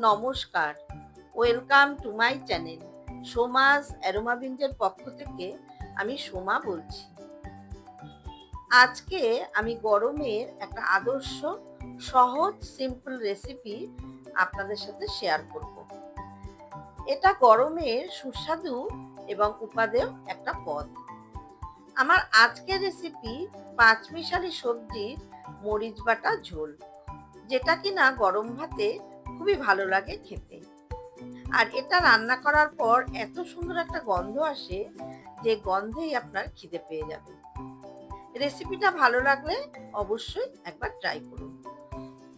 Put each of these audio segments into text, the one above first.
নমস্কার, welcome to my channel. সোমাস অ্যারোমাবিন্সের পক্ষ থেকে আমি সোমা বলছি। আজকে আমি গরমের একটা আদর্শ সহজ সিম্পল রেসিপি আপনাদের সাথে শেয়ার করব। এটা গরমের সুস্বাদু এবং উপাদেয় একটা পদ। আমার আজকের রেসিপি পাঁচমিশালি সবজির মরিচ বাটা ঝোল, যেটা কিনা গরম ভাতে খুবই ভালো লাগে খেতে। আর এটা রান্না করার পর এত সুন্দর একটা গন্ধ আসে যে গন্ধেই আপনার খিদে পেয়ে যাবে। রেসিপিটা ভালো লাগলে অবশ্যই একবার ট্রাই করুন।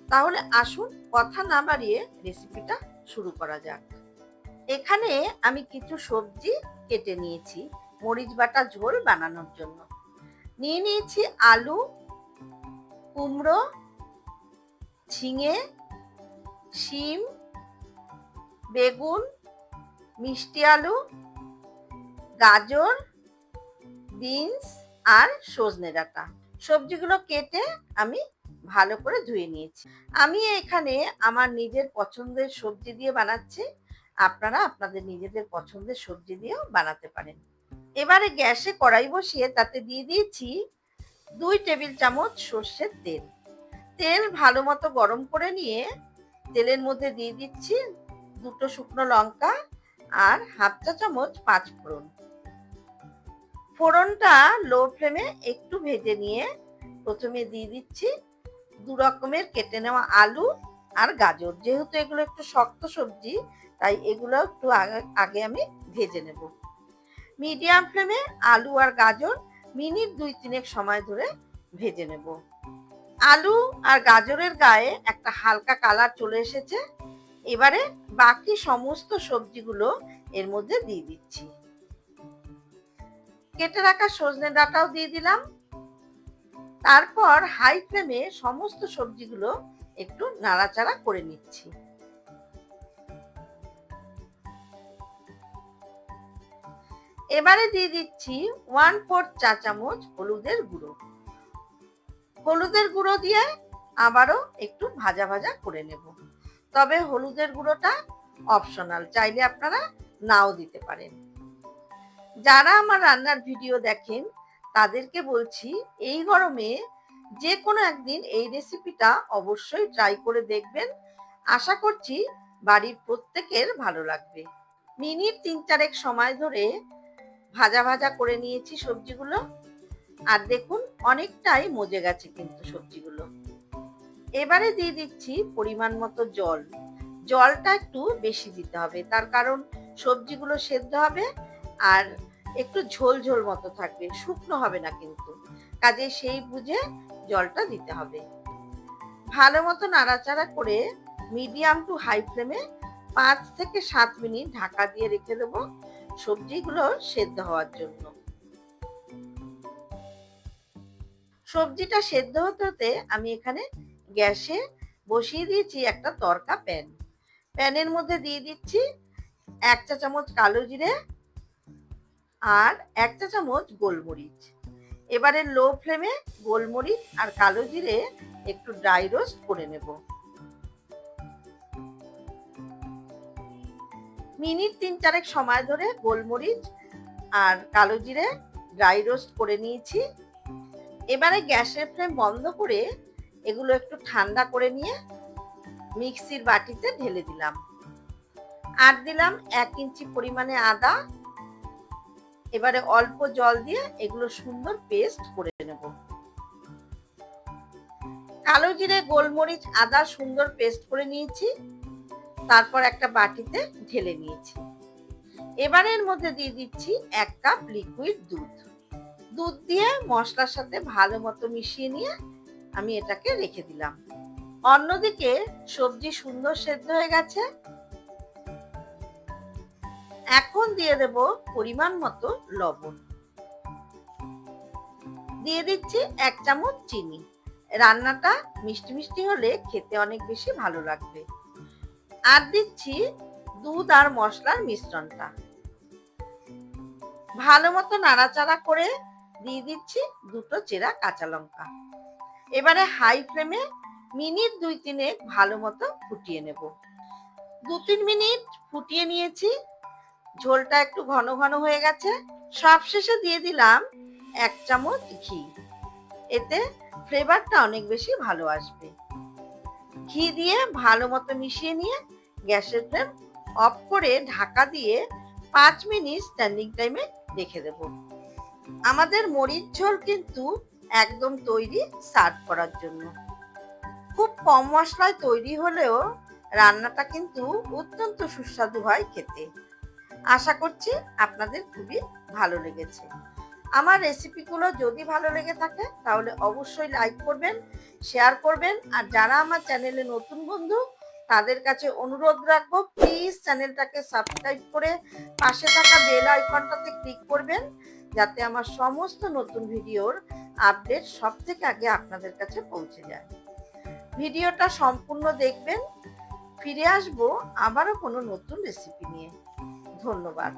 তাহলে আসুন কথা না বাড়িয়ে রেসিপিটা শুরু করা যাক। এখানে আমি কিছু সবজি কেটে নিয়েছি মরিচ বাটা ঝোল বানানোর জন্য। নিয়ে নিয়েছি আলু, কুমড়ো, ঝিঙে, শিম, বেগুন, মিষ্টি আলু, গাজর, বিনস আর সজনে ডাঁটা। সবজিগুলো কেটে আমি ভালো করে ধুয়ে নিয়েছি। আমি এখানে আমার নিজের পছন্দের সবজি দিয়ে বানাচ্ছি। আপনারা আপনাদের নিজেদের পছন্দের সবজি দিয়েও বানাতে পারেন। এবারে গ্যাসে কড়াই বসিয়ে তাতে দিয়ে দিয়েছি 2 টেবিল চামচ সর্ষের তেল। তেল ভালো মতো গরম করে নিয়ে তেলের মধ্যে দিয়ে দিচ্ছি 2টো শুকনো লঙ্কা আর হাফ চা চামচ পাঁচফোড়ন। ফোড়নটা লো ফ্লেমে একটু ভেজে নিয়ে প্রথমে দিয়ে দিচ্ছি 2 রকমের কেটে নেওয়া আলু আর গাজর। যেহেতু এগুলো একটু শক্ত সবজি, তাই এগুলো একটু আগে আমি ভেজে নেব। মিডিয়াম ফ্লেমে আলু আর গাজর মিনিট 2-3 সময় ধরে ভেজে নেব। আলু আর গাজরের গায়ে একটা হালকা কালার চলে এসেছে। এবারে বাকি সমস্ত সবজিগুলো এর মধ্যে দিয়ে দিচ্ছি। কেটে রাখা সজনে ডাঁটাও দিয়ে দিলাম। তারপর হাই ফ্লেমে সমস্ত সবজিগুলো একটু নাড়াচাড়া করে নিচ্ছি। এবারে দিয়ে দিচ্ছি 1/4 চা চামচ হলুদের গুঁড়ো। হলুদের গুঁড়ো দিয়ে আবারও একটু ভাজা ভাজা করে নেব। তবে হলুদের গুঁড়োটা অপশনাল, চাইলে আপনারা নাও দিতে পারেন। যারা আমার রান্নার ভিডিও দেখেন তাদেরকে বলছি, এই গরমে যে কোনো একদিন এই রেসিপিটা অবশ্যই ট্রাই করে দেখবেন। আশা করছি বাড়ির প্রত্যেকের ভালো লাগবে। মিনিট 3-4 সময় ধরে ভাজা ভাজা করে নিয়েছি সবজিগুলো। আর দেখুন অনেকটাই মজে গেছে কিন্তু সবজিগুলো। এবারে দিয়ে দিচ্ছি পরিমাণ মতো জল। জলটা একটু বেশি দিতে হবে, তার কারণ সবজিগুলো সেদ্ধ হবে আর একটু ঝোল ঝোল মতো থাকবে, শুকনো হবে না কিন্তু। কাজে সেই বুঝে জলটা দিতে হবে। ভালো মতো নাড়াচাড়া করে মিডিয়াম টু হাই ফ্লেমে 5 থেকে 7 মিনিট ঢাকা দিয়ে রেখে দেবো সবজিগুলো সেদ্ধ হওয়ার জন্য। সবজিটা সেদ্ধ হতে হতে আমি এখানে গ্যাসে বসিয়ে দিয়েছি একটা তড়কা প্যান। প্যানের মধ্যে দিয়ে দিচ্ছি 1 চা চামচ কালো জিরে আর 1 চা চামচ গোলমরিচ। এবারে লো ফ্লেমে গোলমরিচ আর কালো জিরে একটু ড্রাই রোস্ট করে নেব। মিনিট 3-4 সময় ধরে গোলমরিচ আর কালো জিরে ড্রাই রোস্ট করে নিয়েছি। এবারে গ্যাসের ফ্লেম বন্ধ করে এগুলো একটু ঠান্ডা করে নিয়ে মিক্সির বাটিতে ঢেলে দিলাম। আর দিলাম 1 ইঞ্চি পরিমাণে আদা। এবারে অল্প জল দিয়ে এগুলো সুন্দর পেস্ট করে নেব। কালো জিরে, গোলমরিচ, আদা সুন্দর পেস্ট করে নিয়েছি। তারপর একটা বাটিতে ঢেলে নিয়েছি। এবারে এর মধ্যে দিয়ে দিচ্ছি 1 কাপ লিকুইড দুধ। দুধ দিয়ে মশলার সাথে ভালো মতো মিশিয়ে নিয়ে আমি এটাকে রেখে দিলাম। অন্যদিকে সবজি সুন্দর সেদ্ধ হয়ে গেছে। এখন দিয়ে দেব পরিমাণ মতো লবণ। দিয়ে দিচ্ছি 1 চামচ চিনি। রান্নাটা মিষ্টি মিষ্টি হলে খেতে অনেক বেশি ভালো লাগবে। আর দিচ্ছি দুধ আর মশলার মিশ্রণটা। ভালো মতো নাড়াচাড়া করে দিয়ে দিচ্ছি 2টো চেরা কাঁচা লঙ্কা। এবারে হাই ফ্লেমে মিনিট 2-3 ভালো মতো ফুটিয়ে নেব। 2-3 মিনিট ফুটিয়ে নিয়েছি, ঝোলটা একটু ঘন ঘন হয়ে গেছে। সবশেষে দিয়ে দিলাম 1 চামচ ঘি, এতে ফ্লেভারটা অনেক বেশি ভালো আসবে। ঘি দিয়ে ভালো মতো মিশিয়ে নিয়ে গ্যাসের ফ্লেম অফ করে ঢাকা দিয়ে 5 মিনিট স্ট্যান্ডিং টাইমে রেখে দেব। আমাদের মরিচ ঝোল কিন্তু একদম তৈরি সার্ভ করার জন্য। খুব কম মশলায় তৈরি হলেও রান্নাটা কিন্তু অত্যন্ত সুস্বাদু হয় খেতে। আশা করছি আপনাদের খুবই ভালো লেগেছে। আমার রেসিপিগুলো যদি ভালো লেগে থাকে তাহলে অবশ্যই লাইক করবেন, শেয়ার করবেন। আর যারা আমার চ্যানেলে নতুন বন্ধু তাদের কাছে অনুরোধ রাখবো, প্লিজ চ্যানেলটাকে সাবস্ক্রাইব করে পাশে থাকা বেল আইকনটাতে ক্লিক করবেন, যাতে আমার সমস্ত নতুন ভিডিওর আপডেট সবথেকে আগে আপনাদের কাছে পৌঁছে যায়। ভিডিওটা সম্পূর্ণ দেখবেন। ফিরে আসবো আবারও কোনো নতুন রেসিপি নিয়ে। ধন্যবাদ।